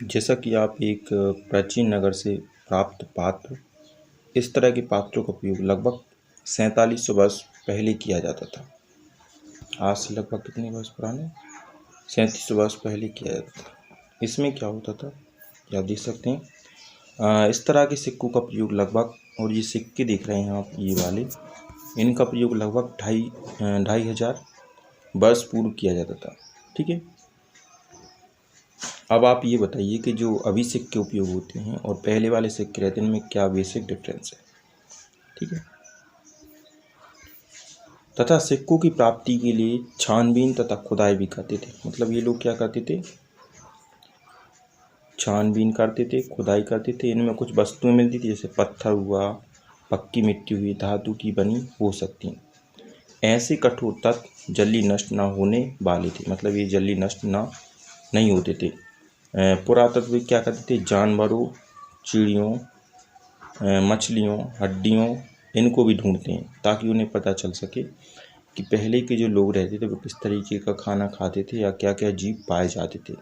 जैसा कि आप एक प्राचीन नगर से प्राप्त पात्र, इस तरह के पात्रों का उपयोग लगभग 4700 वर्ष पहले किया जाता था। आज से लगभग कितने वर्ष पुराने? 3700 वर्ष पहले किया जाता था। इसमें क्या होता था कि आप देख सकते हैं, इस तरह के सिक्कों का प्रयोग लगभग, और ये सिक्के देख रहे हैं आप, ये वाले, इनका प्रयोग लगभग ढाई हजार वर्ष पूर्व किया जाता था। ठीक है। अब आप ये बताइए कि जो अभी सिक्के उपयोग होते हैं और पहले वाले सिक्के रहते हैं, इनमें क्या बेसिक डिफरेंस है। ठीक है। तथा सिक्कों की प्राप्ति के लिए छानबीन तथा खुदाई भी करते थे। मतलब ये लोग क्या करते थे? छानबीन करते थे, खुदाई करते थे। इनमें कुछ वस्तुएं मिलती थी, जैसे पत्थर हुआ, पक्की मिट्टी हुई, धातु की बनी हो सकती हैं। ऐसे कठोर तत्व जल्दी नष्ट ना होने वाले थे। मतलब ये जल्दी नष्ट नहीं होते थे। पुरातत्व क्या करते थे? जानवरों, चिड़ियों, मछलियों, हड्डियों, इनको भी ढूंढते हैं ताकि उन्हें पता चल सके कि पहले के जो लोग रहते थे वो किस तरीके का खाना खाते थे या क्या क्या जीव पाए जाते थे।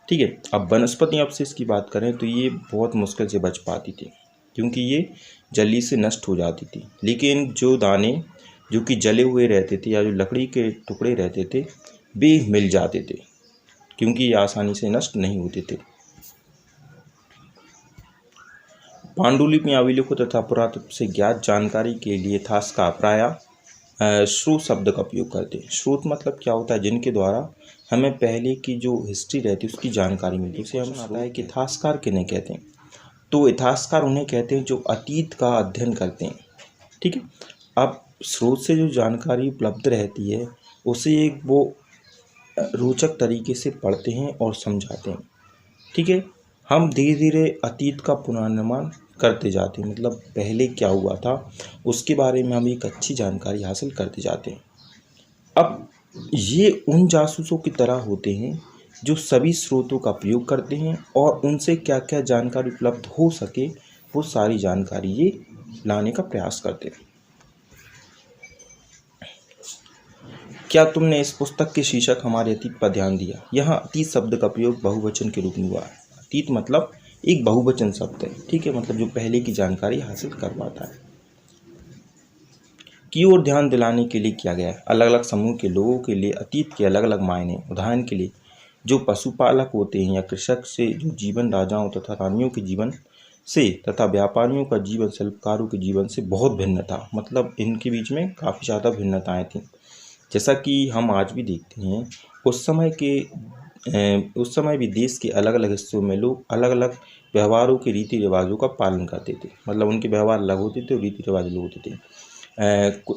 ठीक है। अब वनस्पति अवशेष की बात करें तो ये बहुत मुश्किल से बच पाती थी, क्योंकि ये जल्दी से नष्ट हो जाती थी। लेकिन जो दाने जो कि जले हुए रहते थे या जो लकड़ी के टुकड़े रहते थे, वे मिल जाते थे, क्योंकि ये आसानी से नष्ट नहीं होते थे। पांडुलिपियां, अभिलेखों तथा पुरातत्व से ज्ञात जानकारी के लिए इतिहासकार प्रायः स्रोत शब्द का उपयोग करते हैं। स्रोत मतलब क्या होता है? जिनके द्वारा हमें पहले की जो हिस्ट्री रहती है उसकी जानकारी मिलती है। उसे हम आता है कि इतिहासकार किन्हें कहते हैं? तो इतिहासकार उन्हें कहते हैं जो अतीत का अध्ययन करते हैं। ठीक है। अब स्रोत से जो जानकारी उपलब्ध रहती है उसे एक वो रोचक तरीके से पढ़ते हैं और समझाते हैं। ठीक है। हम धीरे धीरे अतीत का पुनर्निर्माण करते जाते हैं। मतलब पहले क्या हुआ था उसके बारे में हम एक अच्छी जानकारी हासिल करते जाते हैं। अब ये उन जासूसों की तरह होते हैं जो सभी स्रोतों का प्रयोग करते हैं और उनसे क्या क्या जानकारी उपलब्ध हो सके वो सारी जानकारी ये लाने का प्रयास करते हैं। क्या तुमने इस पुस्तक के शीर्षक हमारे अतीत पर ध्यान दिया? यहाँ अतीत शब्द का प्रयोग बहुवचन के रूप में हुआ है। अतीत मतलब एक बहुवचन शब्द है। ठीक है। मतलब जो पहले की जानकारी हासिल कर पाता है की ओर ध्यान दिलाने के लिए किया गया है। अलग अलग समूह के लोगों के लिए अतीत के अलग अलग मायने। उदाहरण के लिए जो पशुपालक होते हैं या कृषक से जो जीवन राजाओं तथा रानियों के जीवन से तथा व्यापारियों का जीवन शिल्पकारों के जीवन से बहुत भिन्न था। मतलब इनके बीच में काफ़ी ज़्यादा भिन्नताएं थीं। जैसा कि हम आज भी देखते हैं, उस समय भी देश के अलग अलग हिस्सों में लोग अलग अलग व्यवहारों के रीति रिवाजों का पालन करते थे। मतलब उनके व्यवहार अलग होते थे और रीति रिवाज अलग होते थे।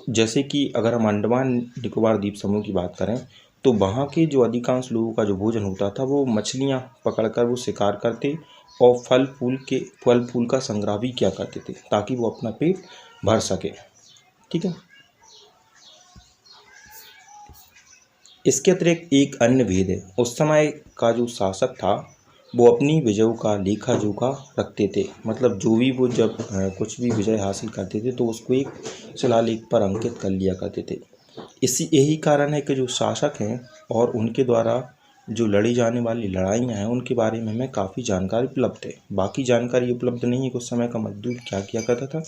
जैसे कि अगर हम अंडमान निकोबार द्वीप समूह की बात करें तो वहाँ के जो अधिकांश लोगों का जो भोजन होता था वो मछलियाँ पकड़कर वो शिकार करते और फल फूल का संग्रह भी किया करते थे ताकि वो अपना पेट भर सके। ठीक है। इसके अतिरिक्त एक अन्य भेद है। उस समय का जो शासक था वो अपनी विजयों का लेखा जोखा रखते थे। मतलब जो भी वो जब कुछ भी विजय हासिल करते थे तो उसको एक शिलालेख पर अंकित कर लिया करते थे। यही कारण है कि जो शासक हैं और उनके द्वारा जो लड़ी जाने वाली लड़ाइयाँ हैं उनके बारे में हमें काफ़ी जानकारी उपलब्ध है। बाकी जानकारी उपलब्ध नहीं है कि उस समय का मजदूर क्या किया करता था,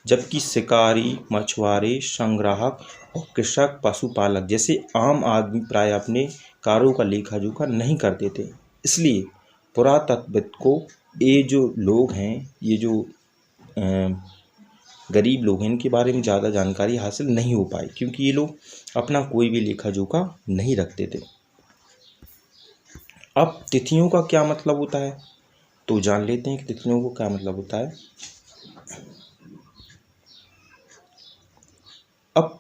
जबकि शिकारी, मछुआरे, संग्राहक और कृषक, पशुपालक जैसे आम आदमी प्राय अपने कार्यों का लेखा जोखा नहीं करते थे। इसलिए पुरातत्वविद को ये जो लोग हैं, ये जो गरीब लोग हैं, इनके बारे में ज़्यादा जानकारी हासिल नहीं हो पाई, क्योंकि ये लोग अपना कोई भी लेखा जोखा नहीं रखते थे। अब तिथियों का क्या मतलब होता है तो जान लेते हैं कि तिथियों को क्या मतलब होता है। अब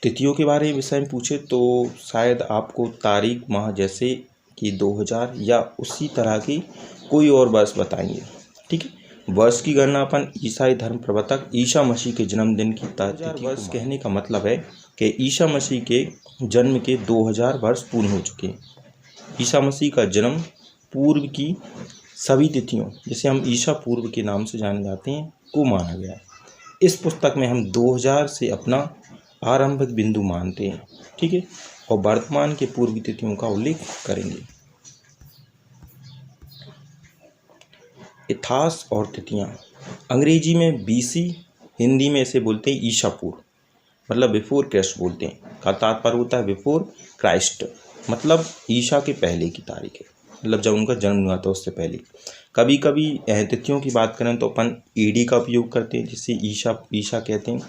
तिथियों के बारे में विषय में पूछे तो शायद आपको तारीख, माह, जैसे कि 2000 या उसी तरह की कोई और वर्ष बताएंगे। ठीक है। वर्ष की गणना अपन ईसाई धर्म प्रवर्तक ईसा मसीह के जन्मदिन की तिथि। वर्ष कहने का मतलब है कि ईसा मसीह के जन्म के 2000 वर्ष पूर्ण हो चुके हैं। ईसा मसीह का जन्म पूर्व की सभी तिथियों, जिसे हम ईसा पूर्व के नाम से जाने जाते हैं, को माना गया है। इस पुस्तक में हम 2000 से अपना आरंभिक बिंदु मानते हैं। ठीक है। और वर्तमान के पूर्व तिथियों का उल्लेख करेंगे। इतिहास और तिथियाँ। अंग्रेजी में BC, हिंदी में इसे बोलते हैं ईसा पूर्व, मतलब बिफोर क्राइस्ट बोलते हैं। का तात्पर्य होता है बिफोर क्राइस्ट, मतलब ईसा के पहले की तारीख है, मतलब जब उनका जन्म हुआ था उससे पहले। कभी कभी तिथियों की बात करें तो अपन AD का उपयोग करते हैं, जिसे ईसा कहते हैं,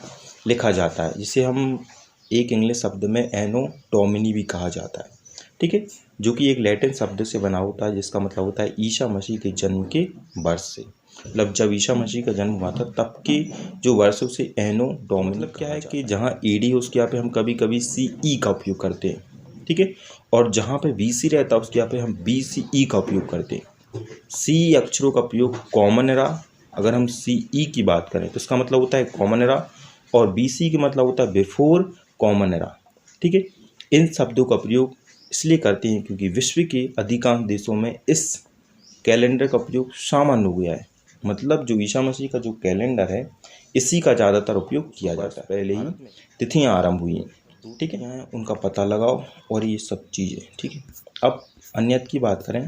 लिखा जाता है, जिसे हम एक इंग्लिश शब्द में एनो डोमिनी भी कहा जाता है, ठीक है, जो कि एक लैटिन शब्द से बना होता है, जिसका मतलब होता है ईसा मसीह के जन्म के वर्ष से, मतलब जब ईसा मसीह का जन्म हुआ था तब के जो वर्ष उसे एनो डोमिनी। मतलब क्या है कि जहाँ AD है उसके यहाँ पे हम कभी कभी CE का उपयोग करते हैं, ठीक है, और जहाँ पे BC रहता है उसके यहाँ पे हम BCE का उपयोग करते हैं। CE अक्षरों का उपयोग कॉमन एरा, अगर हम CE की बात करें तो इसका मतलब होता है कॉमन एरा, और BC का मतलब होता है बिफोर कॉमन एरा, ठीक है। इन शब्दों का प्रयोग इसलिए करते हैं क्योंकि विश्व के अधिकांश देशों में इस कैलेंडर का उपयोग सामान्य हो गया है, मतलब जो ईसा मसीह का जो कैलेंडर है इसी का ज़्यादातर उपयोग किया जाता है। पहले ही तिथियाँ आरंभ हुई हैं, ठीक है, उनका पता लगाओ और ये सब चीज़ें, ठीक है। अब अन्यत की बात करें,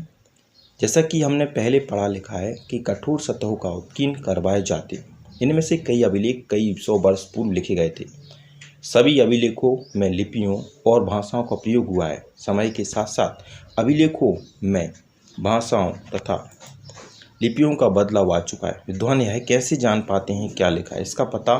जैसा कि हमने पहले पढ़ा लिखा है कि कठोर सतहों का उत्कीर्ण करवाए जाते, इनमें से कई अभिलेख कई 100 वर्ष पूर्व लिखे गए थे। सभी अभिलेखों में लिपियों और भाषाओं का प्रयोग हुआ है। समय के साथ साथ अभिलेखों में भाषाओं तथा लिपियों का बदलाव आ चुका है। विद्वान यह कैसे जान पाते हैं क्या लिखा है? इसका पता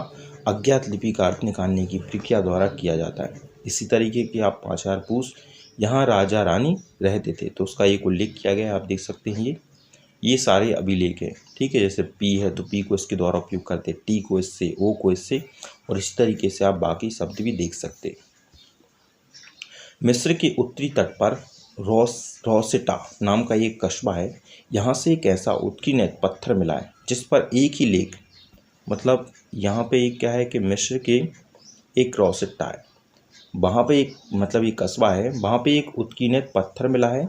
अज्ञात लिपि का अर्थ निकालने की प्रक्रिया द्वारा किया जाता है। इसी तरीके की आप पाचारपूस यहाँ राजा रानी रहते थे तो उसका एक उल्लेख किया गया है, आप देख सकते हैं। ये सारे अभिलेख हैं, ठीक है। जैसे P है तो P को इसके द्वारा उपयोग करते हैं, T को इससे, O को इससे, और इस तरीके से आप बाकी शब्द भी देख सकते हैं। मिस्र के उत्तरी तट पर रोसेटा नाम का एक कस्बा है। यहाँ से एक ऐसा उत्कीर्ण पत्थर मिला है जिस पर एक ही लेख, मतलब यहाँ पे एक क्या है कि मिस्र के एक रोसेटा है, वहाँ पे एक मतलब एक कस्बा है, वहाँ पे एक उत्कीर्ण पत्थर मिला है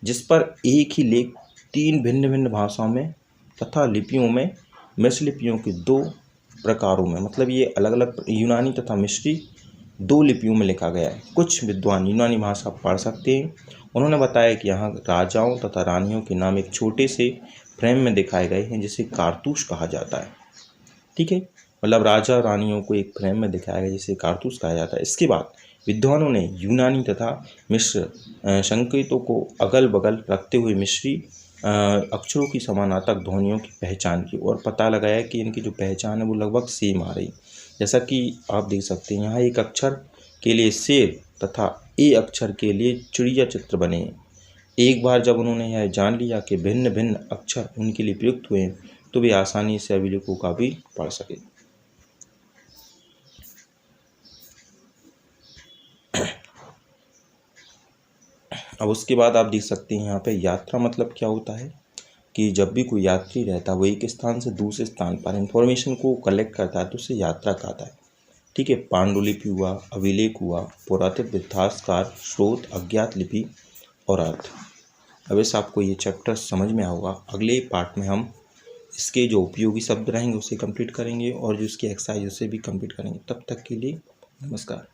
जिस पर एक ही लेख 3 भिन्न भिन्न भाषाओं में तथा लिपियों में, मिस्र लिपियों के 2 प्रकारों में, मतलब ये अलग अलग यूनानी तथा मिस्री 2 लिपियों में लिखा गया है। कुछ विद्वान यूनानी भाषा पढ़ सकते हैं। उन्होंने बताया कि यहाँ राजाओं तथा रानियों के नाम एक छोटे से फ्रेम में दिखाए गए हैं जिसे कारतूस कहा जाता है, ठीक है, मतलब राजा रानियों को एक फ्रेम में दिखाया गया जिसे कारतूस कहा जाता है। इसके बाद विद्वानों ने यूनानी तथा मिस्र संकेतों को अगल बगल रखते हुए मिस्री अक्षरों की समानार्थक ध्वनियों की पहचान की और पता लगाया कि इनकी जो पहचान है वो लगभग सेम आ रही। जैसा कि आप देख सकते हैं यहाँ एक अक्षर के लिए शेर तथा ए अक्षर के लिए चिड़िया चित्र बने हैं। एक बार जब उन्होंने यह जान लिया कि भिन्न भिन्न अक्षर उनके लिए प्रयुक्त हुए तो वे आसानी से अभिलेखों का भी पढ़ सके। अब उसके बाद आप देख सकते हैं यहाँ पे यात्रा मतलब क्या होता है कि जब भी कोई यात्री रहता है वो एक स्थान से दूसरे स्थान पर इंफॉर्मेशन को कलेक्ट करता है तो उसे यात्रा कहता है, ठीक है। पांडुलिपि हुआ, अभिलेख हुआ, पुरातत्व इतिहासकार, स्रोत, अज्ञात लिपि और अर्थ। अब इस आपको ये चैप्टर समझ में आएगा। अगले पार्ट में हम इसके जो उपयोगी शब्द रहेंगे उसे कंप्लीट करेंगे और जो इसकी एक्सरसाइज उसे भी कंप्लीट करेंगे। तब तक के लिए नमस्कार।